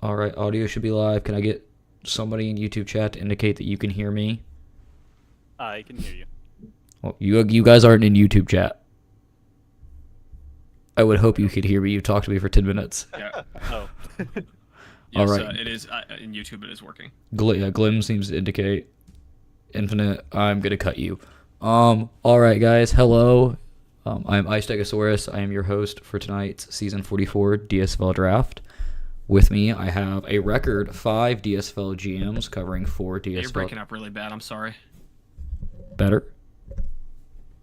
All right, audio should be live. Can I get somebody in YouTube chat to indicate that you can hear me? I can hear you. Well, you guys aren't in YouTube chat. I would hope you could hear me. You talked to me for 10 minutes. Yeah. Oh, All Yes, right. it is in YouTube. It is working. Glim seems to indicate infinite. I'm gonna cut you. All right, guys. Hello. I'm Istegosaurus. I am your host for tonight's season 44 DSFL Draft. With me, I have a record 5 DSFL GMs covering 4 You're DSFL. breaking up really bad. I'm sorry. Better.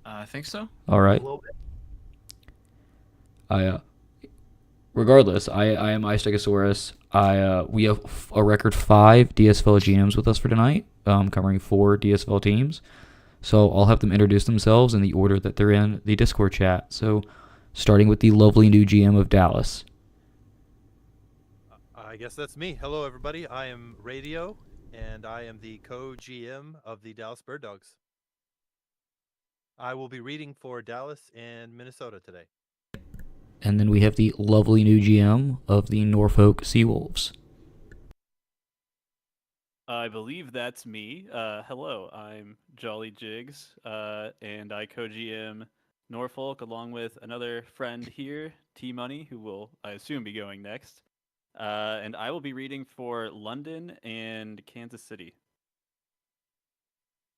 I think so. All right. A little bit. Regardless, I am Istegosaurus. We have a record 5 DSFL GMs with us for tonight, covering 4 DSFL teams. So I'll have them introduce themselves in the order that they're in the Discord chat. So starting with the lovely new GM of Dallas. I guess that's me. Hello, everybody. I am Radio, and I am the co-GM of the Dallas Bird Dogs. I will be reading for Dallas and Minnesota today. And then we have the lovely new GM of the Norfolk Seawolves. I believe that's me. Hello, I'm Jolly Jigs, and I co-GM Norfolk along with another friend here, T Money, who will, I assume, be going next. And I will be reading for London and Kansas City.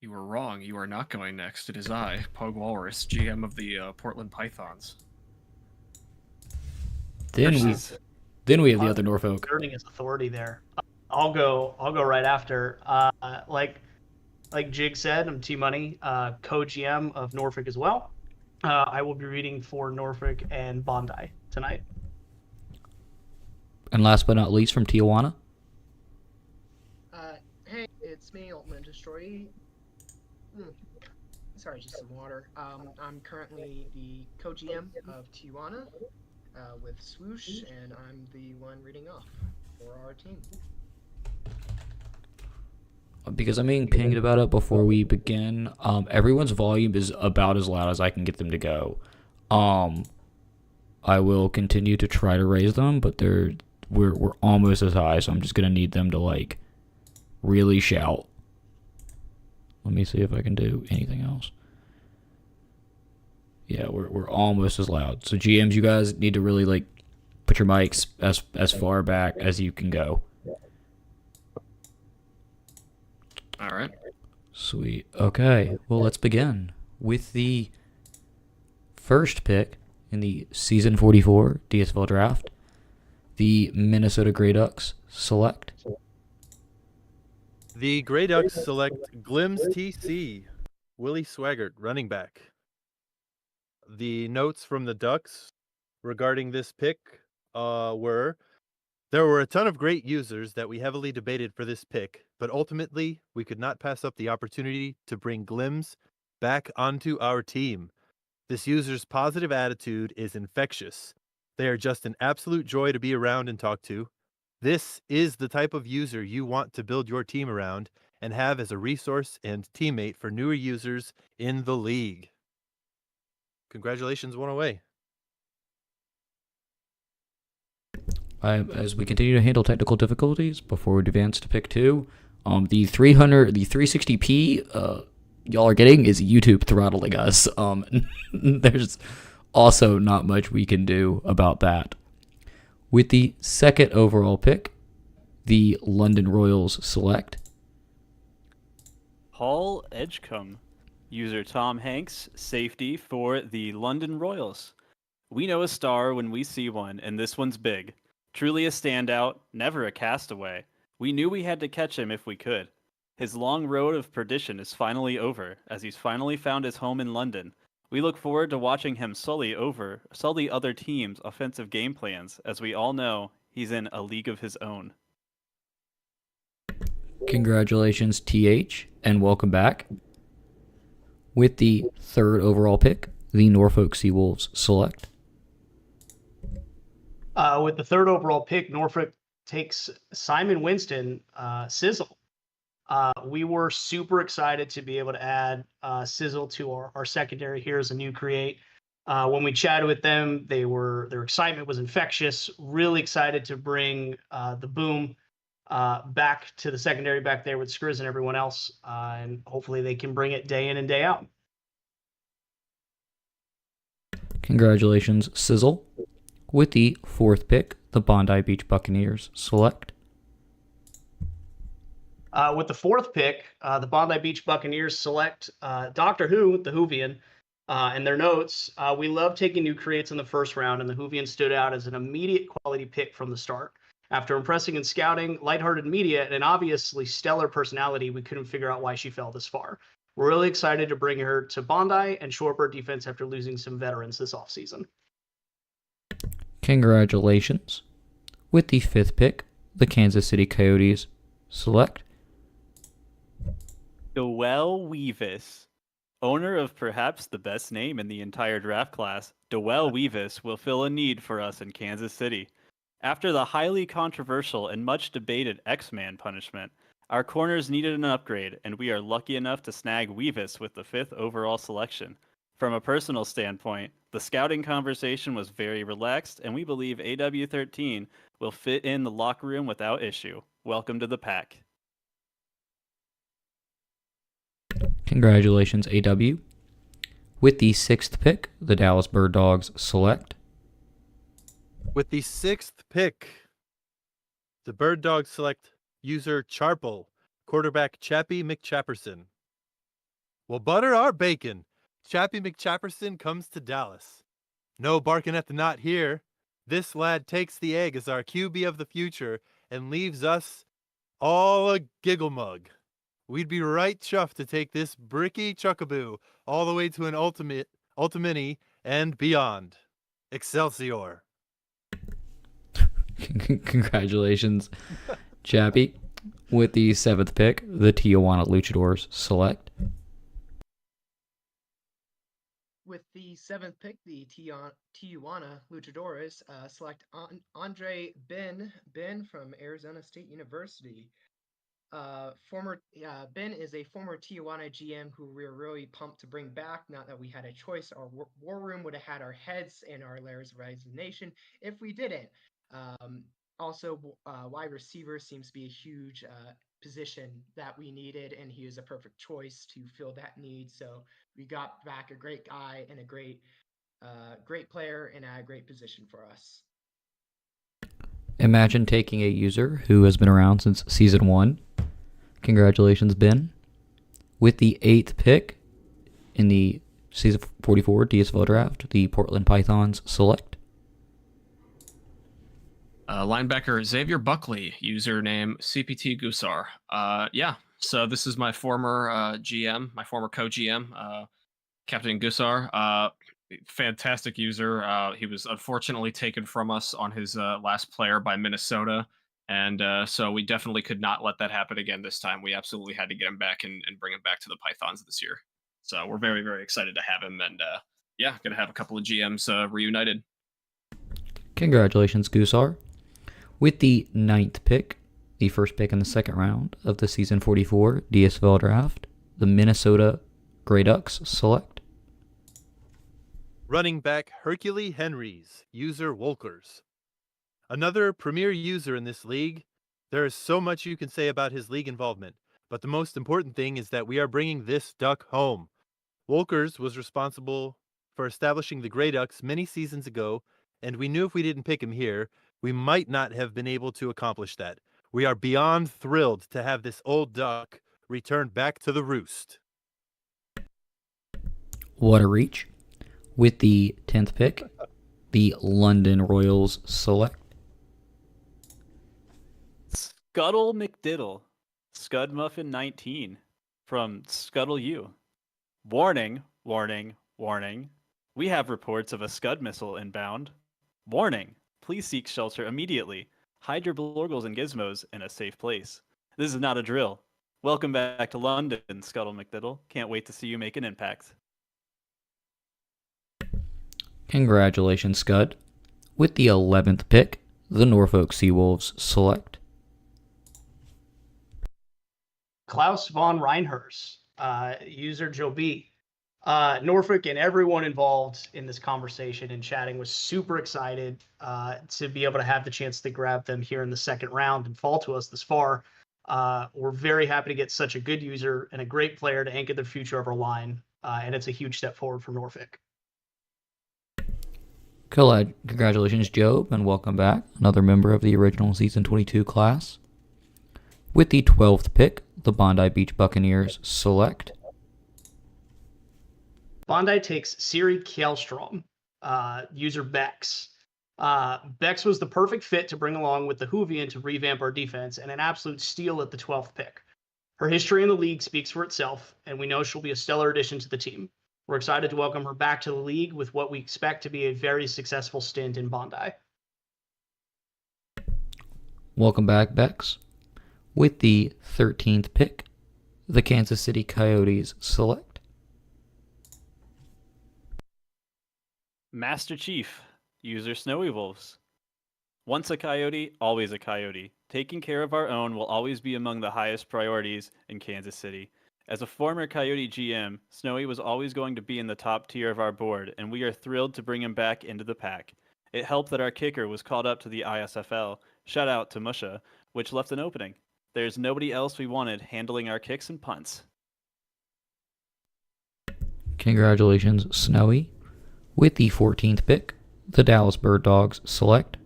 You were wrong. You are not going next. It is I, Pug Walrus, GM of the Portland Pythons. Then we have the other Norfolk. Exerting his authority there. I'll go right after. Like Jig said, I'm T Money, co-GM of Norfolk as well. I will be reading for Norfolk and Bondi tonight. And last but not least, from Tijuana. Hey, it's me, Ultimate Destroy. Sorry, just some water. I'm currently the co-GM of Tijuana with Swoosh, and I'm the one reading off for our team. Because I'm being pinged about it before we begin. Everyone's volume is about as loud as I can get them to go. I will continue to try to raise them, but we're almost as high, so I'm just gonna need them to like really shout. Let me see if I can do anything else. Yeah, we're almost as loud. So GMs, you guys need to really like put your mics as far back as you can go. All right. Sweet. Okay. Well, let's begin with the first pick in the season 44 DSFL draft. The Minnesota Grey Ducks select. The Grey Ducks select Glims TC, Willie Swaggart, running back. The notes from the Ducks regarding this pick were, there were a ton of great users that we heavily debated for this pick, but ultimately we could not pass up the opportunity to bring Glims back onto our team. This user's positive attitude is infectious. They are just an absolute joy to be around and talk to. This is the type of user you want to build your team around and have as a resource and teammate for newer users in the league. Congratulations, one away. As we continue to handle technical difficulties before we advance to pick 2, the 360p y'all are getting is YouTube throttling us. There's also not much we can do about that. With the second overall pick, the London Royals select Paul Edgecombe, user Tom Hanks, safety for the London Royals. We know a star when we see one, and this one's big. Truly a standout, never a castaway. We knew we had to catch him if we could. His long road of perdition is finally over, as he's finally found his home in London. We look forward to watching him sully other teams' offensive game plans, as we all know he's in a league of his own. Congratulations, TH, and welcome back. With the third overall pick, the Norfolk Seawolves select With the third overall pick, Norfolk takes Simon Winston, Sizzle. We were super excited to be able to add Sizzle to our secondary here as a new create. When we chatted with them, their excitement was infectious. Really excited to bring the boom back to the secondary back there with Skriz and everyone else, and hopefully they can bring it day in and day out. Congratulations, Sizzle. With the 4th pick, the Bondi Beach Buccaneers select. With the 4th pick, the Bondi Beach Buccaneers select Doctor Who, the Whovian, and their notes. We love taking new creates in the first round, and the Whovian stood out as an immediate quality pick from the start. After impressing in scouting, lighthearted media, and an obviously stellar personality, we couldn't figure out why she fell this far. We're really excited to bring her to Bondi and shore up our defense after losing some veterans this offseason. Congratulations. With the 5th pick, the Kansas City Coyotes select. Dowell Weavis, owner of perhaps the best name in the entire draft class. Dowell Weavis will fill a need for us in Kansas City. After the highly controversial and much debated X-Man punishment, our corners needed an upgrade, and we are lucky enough to snag Weavis with the 5th overall selection. From a personal standpoint, the scouting conversation was very relaxed, and we believe AW13 will fit in the locker room without issue. Welcome to the pack. Congratulations, AW. With the 6th pick, the Dallas Bird Dogs select. With the 6th pick, the Bird Dogs select user Charple, quarterback Chappie McChapperson. Well, butter our bacon. Chappie McChapperson comes to Dallas. No barking at the knot here. This lad takes the egg as our QB of the future and leaves us all a giggle mug. We'd be right chuffed to take this bricky chuckaboo all the way to an ultimate and beyond. Excelsior. Congratulations, Chappie. With the 7th pick, the Tijuana Luchadors select. With the 7th pick, the Tijuana Luchadores select Andre Ben from Arizona State University. Ben is a former Tijuana GM who we were really pumped to bring back. Not that we had a choice. Our war room would have had our heads and our layers of resignation if we didn't. Also, wide receiver seems to be a huge position that we needed, and he was a perfect choice to fill that need. So we got back a great guy and a great player in a great position for us. Imagine taking a user who has been around since Season 1. Congratulations, Ben. With the 8th pick in the Season 44 DSFL Draft, the Portland Pythons select. Linebacker Xavier Buckley, username CPT Gusar. So this is my former GM, my former co-GM, Captain Gusar. Fantastic user. He was unfortunately taken from us on his last player by Minnesota, and so we definitely could not let that happen again this time. We absolutely had to get him back and bring him back to the Pythons this year. So we're very, very excited to have him, and going to have a couple of GMs reunited. Congratulations, Gusar. With the 9th pick, the first pick in the 2nd round of the Season 44 DSFL Draft, the Minnesota Grey Ducks select. Running back Hercule Henrys, user Wolkers. Another premier user in this league. There is so much you can say about his league involvement, but the most important thing is that we are bringing this duck home. Wolkers was responsible for establishing the Grey Ducks many seasons ago, and we knew if we didn't pick him here, we might not have been able to accomplish that. We are beyond thrilled to have this old duck return back to the roost. What a reach. With the 10th pick, the London Royals select. Scuttle McDiddle, Scud Muffin 19 from Scuttle U. Warning, warning, warning. We have reports of a Scud missile inbound. Warning, please seek shelter immediately. Hide your blorgles and gizmos in a safe place. This is not a drill. Welcome back to London, Scuttle McDiddle. Can't wait to see you make an impact. Congratulations, Scud. With the 11th pick, the Norfolk Seawolves select. Klaus von Reinhurst, user Joe B. Norfolk and everyone involved in this conversation and chatting was super excited to be able to have the chance to grab them here in the second round and fall to us this far. We're very happy to get such a good user and a great player to anchor the future of our line, and it's a huge step forward for Norfolk. Congratulations, Job, and welcome back. Another member of the original Season 22 class. With the 12th pick, the Bondi Beach Buccaneers select Bondi takes Siri Kjellstrom, user Bex. Bex was the perfect fit to bring along with the Hoovian to revamp our defense and an absolute steal at the 12th pick. Her history in the league speaks for itself, and we know she'll be a stellar addition to the team. We're excited to welcome her back to the league with what we expect to be a very successful stint in Bondi. Welcome back, Bex. With the 13th pick, the Kansas City Coyotes select Master Chief, user Snowy Wolves. Once a coyote, always a coyote. Taking care of our own will always be among the highest priorities in Kansas City. As a former Coyote GM, Snowy was always going to be in the top tier of our board, and we are thrilled to bring him back into the pack. It helped that our kicker was called up to the ISFL, shout out to Musha, which left an opening. There's nobody else we wanted handling our kicks and punts. Congratulations, Snowy. With the 14th pick, the Dallas Bird Dogs select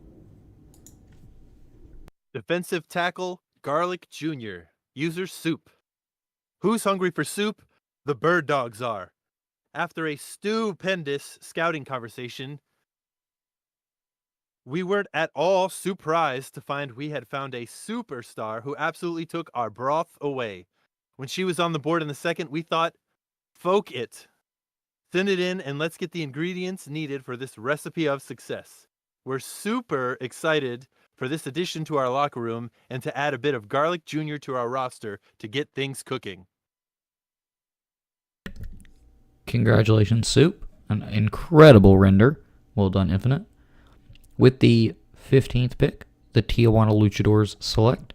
Defensive tackle, Garlic Jr., user Soup. Who's hungry for soup? The Bird Dogs are. After a stupendous scouting conversation, we weren't at all surprised to find we had found a superstar who absolutely took our broth away. When she was on the board in the second, we thought, folk it. Send it in and let's get the ingredients needed for this recipe of success. We're super excited for this addition to our locker room and to add a bit of Garlic Jr. to our roster to get things cooking. Congratulations, Soup. An incredible render. Well done, Infinite. With the 15th pick, the Tijuana Luchadors select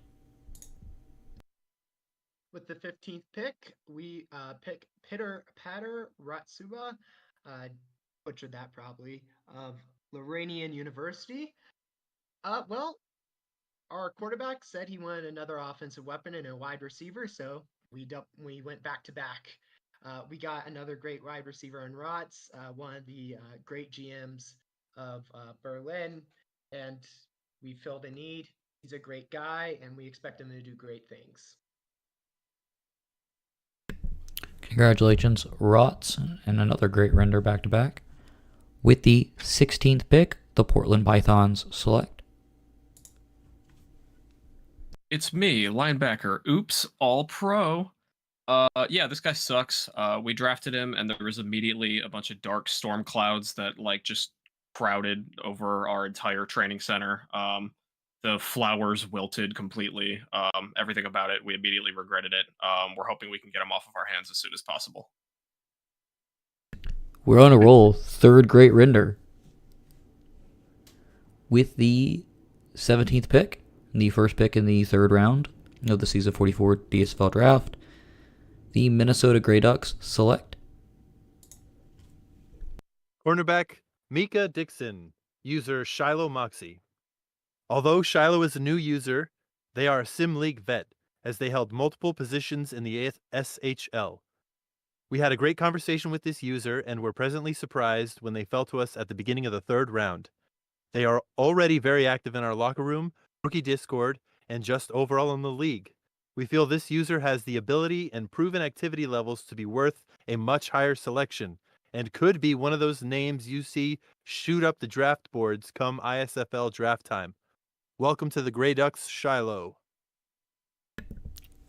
With the 15th pick, we pick Patter Ratsuba, butchered that probably, of Loranian University. Well, our quarterback said he wanted another offensive weapon and a wide receiver, so we went back to back. We got another great wide receiver in Rotz, one of the great GMs of Berlin, and we filled a need. He's a great guy, and we expect him to do great things. Congratulations, Rots, and another great render back-to-back. With the 16th pick, the Portland Pythons select It's me, linebacker. Oops, all pro. Yeah, this guy sucks. We drafted him, and there was immediately a bunch of dark storm clouds that just crowded over our entire training center. The flowers wilted completely. Everything about it, we immediately regretted it. We're hoping we can get him off of our hands as soon as possible. We're on a roll. Third great render. With the 17th pick, the first pick in the third round of the Season 44 DSFL Draft, the Minnesota Grey Ducks select Cornerback, Mika Dixon, user Shiloh Moxie. Although Shiloh is a new user, they are a Sim League vet, as they held multiple positions in the SHL. We had a great conversation with this user and were pleasantly surprised when they fell to us at the beginning of the third round. They are already very active in our locker room, rookie Discord, and just overall in the league. We feel this user has the ability and proven activity levels to be worth a much higher selection, and could be one of those names you see shoot up the draft boards come ISFL draft time. Welcome to the Grey Ducks, Shiloh.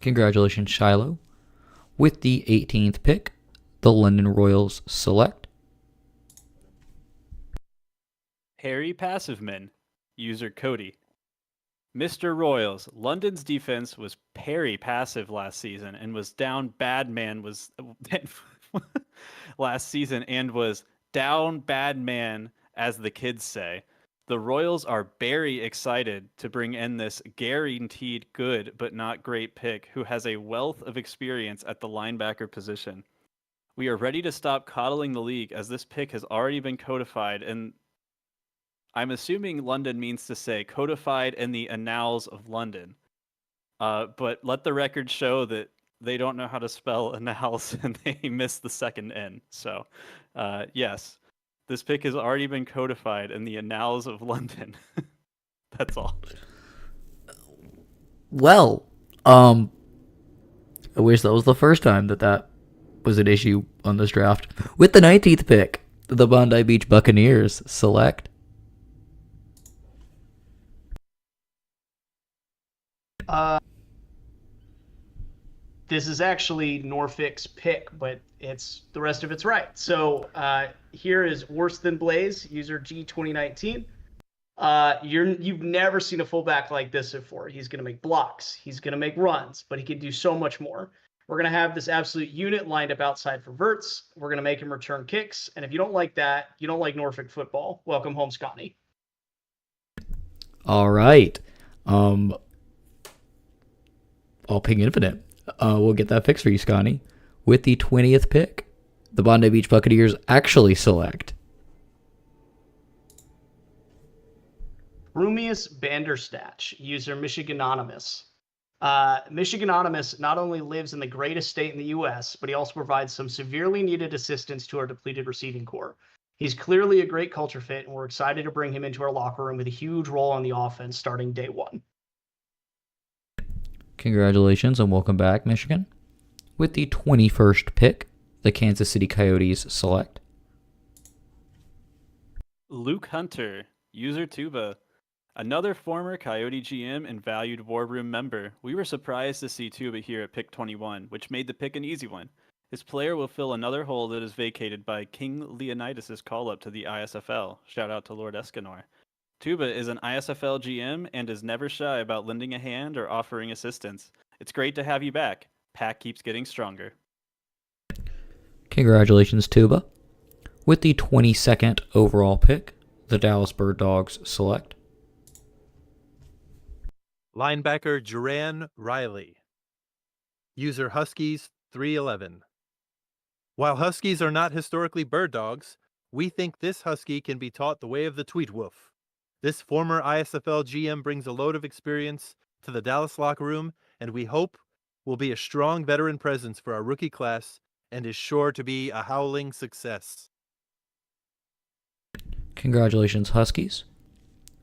Congratulations, Shiloh. With the 18th pick, the London Royals select Harry Passiveman, user Cody. Mr. Royals, London's defense was Perry passive last season and was down bad man was last season and was down bad man, as the kids say. The Royals are very excited to bring in this guaranteed good but not great pick who has a wealth of experience at the linebacker position. We are ready to stop coddling the league as this pick has already been codified, and I'm assuming London means to say codified in the annals of London. But let the record show that they don't know how to spell annals and they missed the second N. So, yes, this pick has already been codified in the annals of London. That's all. Well, I wish that was the first time that was an issue on this draft. With the 19th pick, the Bondi Beach Buccaneers select This is actually Norfolk's pick, but the rest of it's right. So here is Worse Than Blaze, user G2019. You've never seen a fullback like this before. He's going to make blocks. He's going to make runs, but he can do so much more. We're going to have this absolute unit lined up outside for verts. We're going to make him return kicks. And if you don't like that, you don't like Norfolk football. Welcome home, Scotty. All right. All ping infinite. We'll get that fixed for you, Scotty. With the 20th pick, the Bondi Beach Buccaneers actually select Rumius Banderstach, user Michigan Anonymous. Michigan Anonymous not only lives in the greatest state in the U.S., but he also provides some severely needed assistance to our depleted receiving corps. He's clearly a great culture fit, and we're excited to bring him into our locker room with a huge role on the offense starting day one. Congratulations and welcome back, Michigan. With the 21st pick, the Kansas City Coyotes select Luke Hunter, user Tuba. Another former Coyote GM and valued War Room member. We were surprised to see Tuba here at pick 21, which made the pick an easy one. His player will fill another hole that is vacated by King Leonidas' call-up to the ISFL. Shout out to Lord Escanor. Tuba is an ISFL GM and is never shy about lending a hand or offering assistance. It's great to have you back. Pack keeps getting stronger. Congratulations, Tuba. With the 22nd overall pick, the Dallas Bird Dogs select Linebacker Duran Riley. User Huskies 311. While Huskies are not historically bird dogs, we think this Husky can be taught the way of the tweet wolf. This former ISFL GM brings a load of experience to the Dallas locker room, and we hope will be a strong veteran presence for our rookie class and is sure to be a howling success. Congratulations, Huskies.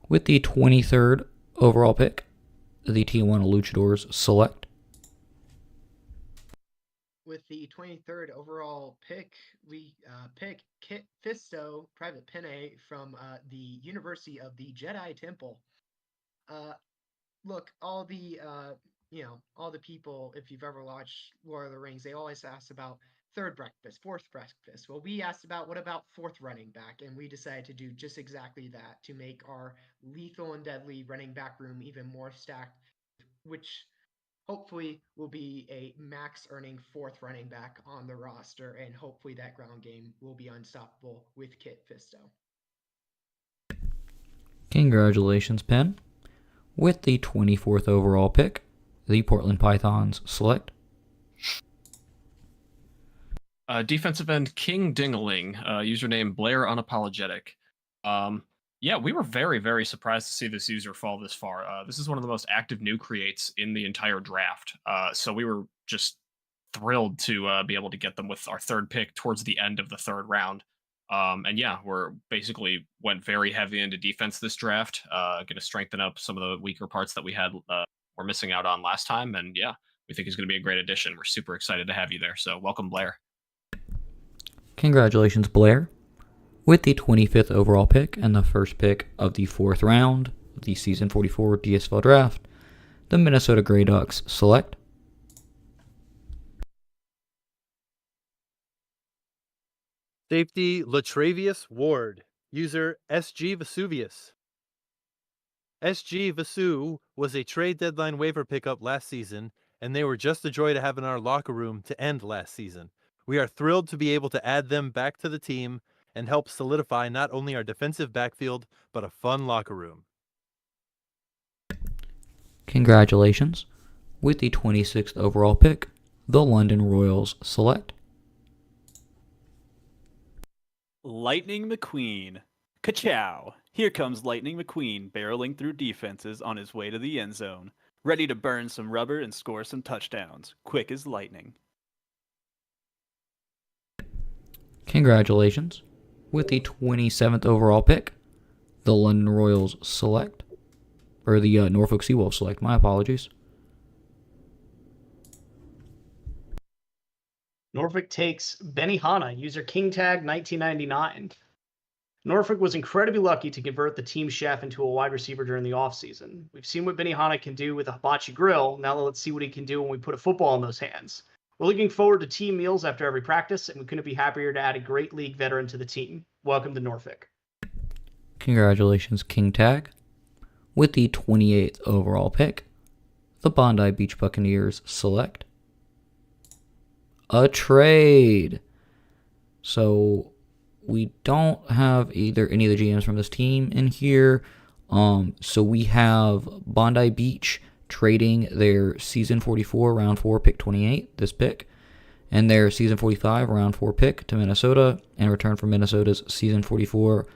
With the 23rd overall pick, the Tijuana Luchadors select With the 23rd overall pick, we pick Kit Fisto, Private Penne from the University of the Jedi Temple. Look, all the all the people, if you've ever watched Lord of the Rings, they always ask about third breakfast, fourth breakfast. Well, we asked about what about fourth running back, and we decided to do just exactly that to make our lethal and deadly running back room even more stacked, which hopefully will be a max earning fourth running back on the roster, and hopefully that ground game will be unstoppable with Kit Fisto. Congratulations, Penn. With the 24th overall pick, the Portland Pythons select Defensive end King Dingaling, username Blair Unapologetic. Yeah, we were very, very surprised to see this user fall this far. This is one of the most active new creates in the entire draft. So we were just thrilled to be able to get them with our third pick towards the end of the third round. And yeah, we're basically went very heavy into defense this draft. Going to strengthen up some of the weaker parts that we had were missing out on last time. And yeah, we think he's going to be a great addition. We're super excited to have you there. So welcome, Blair. Congratulations, Blair. With the 25th overall pick and the first pick of the fourth round of the Season 44 DSFL Draft, the Minnesota Grey Ducks select Safety Latravius Ward, user SG Vesuvius. SG Vesu was a trade deadline waiver pickup last season, and they were just a joy to have in our locker room to end last season. We are thrilled to be able to add them back to the team and help solidify not only our defensive backfield, but a fun locker room. Congratulations. With the 26th overall pick, the London Royals select Lightning McQueen. Ka-chow! Here comes Lightning McQueen barreling through defenses on his way to the end zone, ready to burn some rubber and score some touchdowns, quick as lightning. Congratulations. With the 27th overall pick, the London Royals select, or the Norfolk Seawolves select, my apologies. Norfolk takes Benihana, user KingTag1999. Norfolk was incredibly lucky to convert the team chef into a wide receiver during the offseason. We've seen what Benihana can do with a hibachi grill. Now let's see what he can do when we put a football in those hands. We're looking forward to team meals after every practice, and we couldn't be happier to add a great league veteran to the team. Welcome to Norfolk. Congratulations, King Tag. With the 28th overall pick, the Bondi Beach Buccaneers select a trade. So we don't have either any of the GMs from this team in here. So we have Bondi Beach trading their season 44 round 4 pick 28, this pick, and their season 45 round 4 pick to Minnesota in return for Minnesota's season 44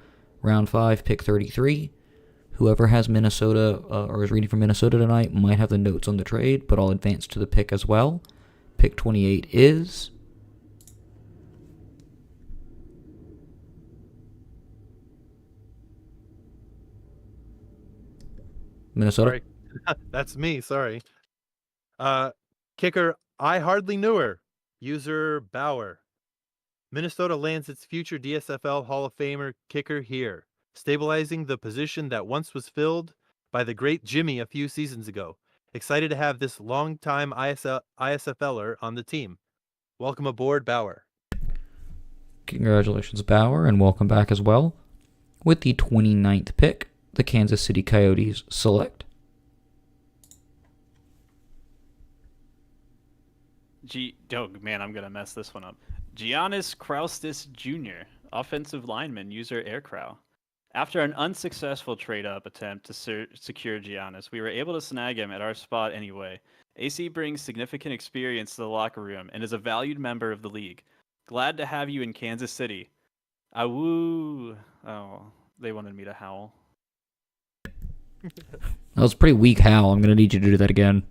round 5 pick 33. Whoever has Minnesota or is reading from Minnesota tonight might have the notes on the trade, but I'll advance to the pick as well. Pick 28 is Minnesota. Sorry. That's me, sorry. Kicker, I hardly knew her. User Bauer. Minnesota lands its future DSFL Hall of Famer kicker here, stabilizing the position that once was filled by the great Jimmy a few seasons ago. Excited to have this longtime ISFLer on the team. Welcome aboard, Bauer. Congratulations, Bauer, and welcome back as well. With the 29th pick, the Kansas City Coyotes select Man, I'm going to mess this one up. Giannis Kraustis Jr., offensive lineman, user Aircrow. After an unsuccessful trade-up attempt to secure Giannis, we were able to snag him at our spot anyway. AC brings significant experience to the locker room and is a valued member of the league. Glad to have you in Kansas City. Awoo. Oh, they wanted me to howl. That was a pretty weak howl. I'm going to need you to do that again.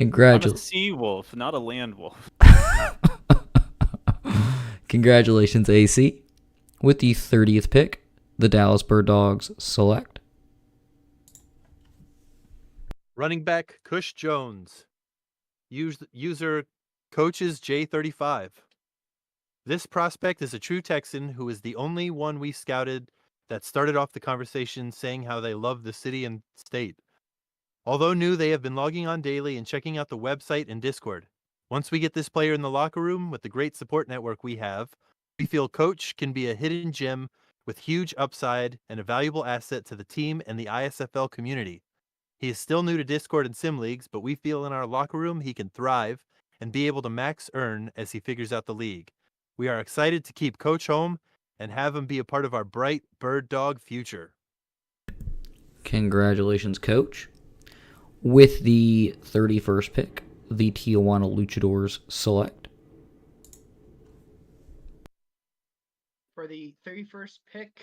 I'm a sea wolf, not a land wolf. Congratulations, AC. With the 30th pick, the Dallas Bird Dogs select Running back Cush Jones. User Coaches J35. This prospect is a true Texan who is the only one we scouted that started off the conversation saying how they love the city and state. Although new, they have been logging on daily and checking out the website and Discord. Once we get this player in the locker room with the great support network we have, we feel Coach can be a hidden gem with huge upside and a valuable asset to the team and the ISFL community. He is still new to Discord and Sim Leagues, but we feel in our locker room he can thrive and be able to max earn as he figures out the league. We are excited to keep Coach home and have him be a part of our bright Bird Dog future. Congratulations, Coach. With the 31st pick, the Tijuana Luchadors select For the 31st pick,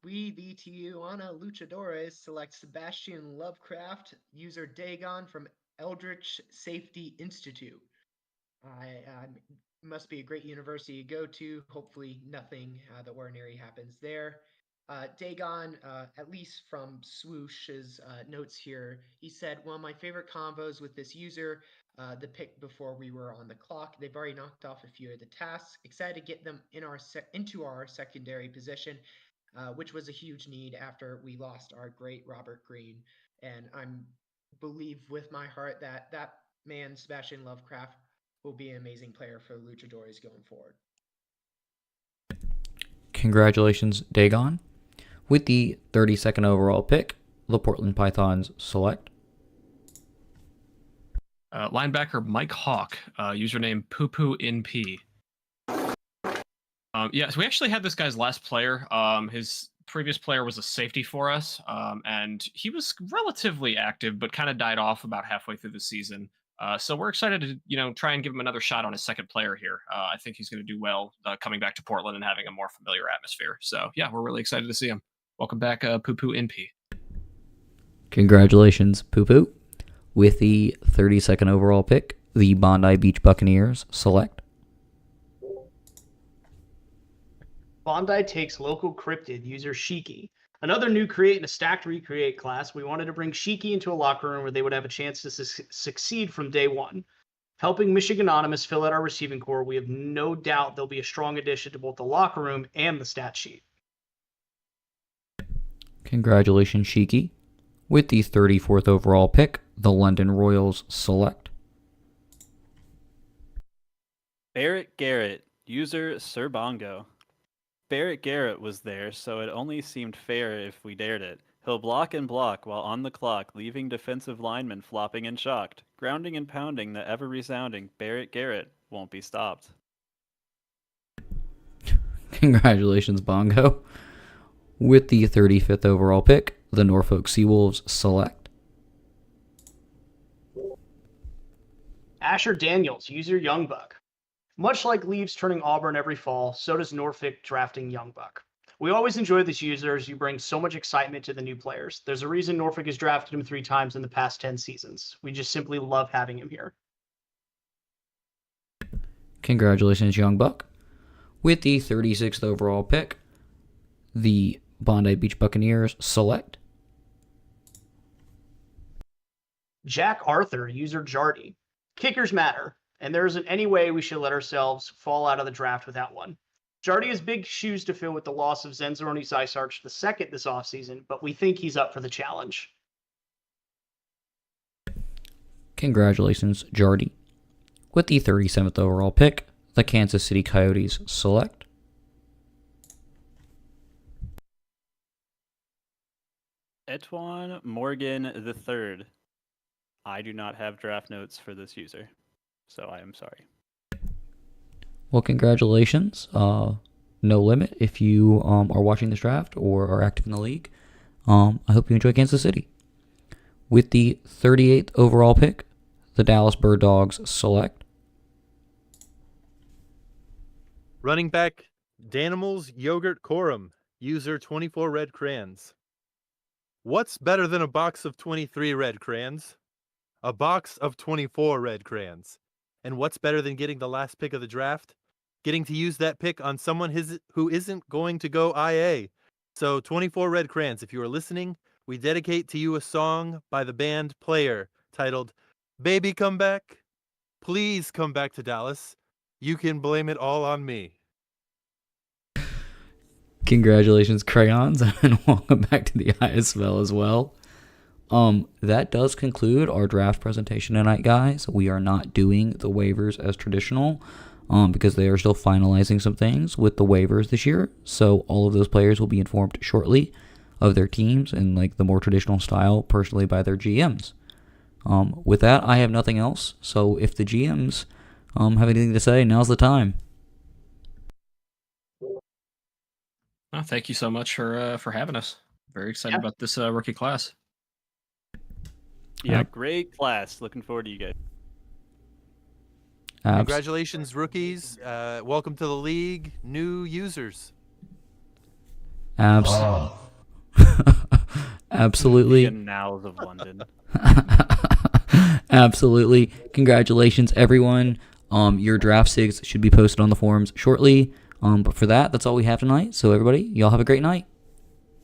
we, the Tijuana Luchadores, select Sebastian Lovecraft, user Dagon from Eldritch Safety Institute. Must be a great university to go to. Hopefully nothing out of the ordinary happens there. Dagon, at least from Swoosh's notes here, he said, one of my favorite combos with this user, the pick before we were on the clock. They've already knocked off a few of the tasks. Excited to get them into our secondary position, which was a huge need after we lost our great Robert Green. And I believe with my heart that that man, Sebastian Lovecraft, will be an amazing player for the Luchadores going forward. Congratulations, Dagon. With the 32nd overall pick, the Portland Pythons select Linebacker Mike Hawk, username PooPooNP. So we actually had this guy's last player. His previous player was a safety for us, and he was relatively active, but kind of died off about halfway through the season. So we're excited to try and give him another shot on his second player here. I think he's going to do well coming back to Portland and having a more familiar atmosphere. So yeah, we're really excited to see him. Welcome back, Poo Poo NP. Congratulations, Poo Poo. With the 32nd overall pick, the Bondi Beach Buccaneers select Bondi takes local cryptid user Shiki. Another new create and a stacked recreate class. We wanted to bring Shiki into a locker room where they would have a chance to succeed from day one. Helping Michigan Anonymous fill out our receiving core, we have no doubt they'll be a strong addition to both the locker room and the stat sheet. Congratulations, Shiki. With the 34th overall pick, the London Royals select Barrett Garrett, user Sir Bongo. Barrett Garrett was there, so it only seemed fair if we dared it. He'll block and block while on the clock, leaving defensive linemen flopping and shocked. Grounding and pounding the ever-resounding Barrett Garrett won't be stopped. Congratulations, Bongo. With the 35th overall pick, the Norfolk Seawolves select Asher Daniels, user Youngbuck. Much like Leaves turning Auburn every fall, so does Norfolk drafting Youngbuck. We always enjoy this user as you bring so much excitement to the new players. There's a reason Norfolk has drafted him 3 times in the past 10 seasons. We just simply love having him here. Congratulations, Youngbuck. With the 36th overall pick, the Bondi Beach Buccaneers select Jack Arthur, user Jardy. Kickers matter, and there isn't any way we should let ourselves fall out of the draft without one. Jardy has big shoes to fill with the loss of Zenzaroni Zysarch II this offseason, but we think he's up for the challenge. Congratulations, Jardy. With the 37th overall pick, the Kansas City Coyotes select Etwan Morgan III. I do not have draft notes for this user, so I am sorry. Well, congratulations. No limit if you are watching this draft or are active in the league. I hope you enjoy Kansas City. With the 38th overall pick, the Dallas Bird Dogs select Running back, Danimals Yogurt Corum, user 24 red crayons. What's better than a box of 23 red crayons? A box of 24 red crayons. And what's better than getting the last pick of the draft? Getting to use that pick on someone who isn't going to go IA. So 24 red crayons, if you are listening, we dedicate to you a song by the band Player titled Baby Come Back. Please come back to Dallas. You can blame it all on me. Congratulations, Crayons, and welcome back to the ISFL as well. That does conclude our draft presentation tonight, guys. We are not doing the waivers as traditional, because they are still finalizing some things with the waivers this year. So all of those players will be informed shortly of their teams in like the more traditional style, personally by their GMs. With that, I have nothing else. So if the GMs have anything to say, now's the time. Well, thank you so much for having us. Very excited about this rookie class. Yeah, great class. Looking forward to you guys. Congratulations, rookies. Welcome to the league. New users. Absolutely. The Canals of London. Absolutely. Congratulations, everyone. Your draft SIGs should be posted on the forums shortly. But for that, that's all we have tonight. So everybody, y'all have a great night.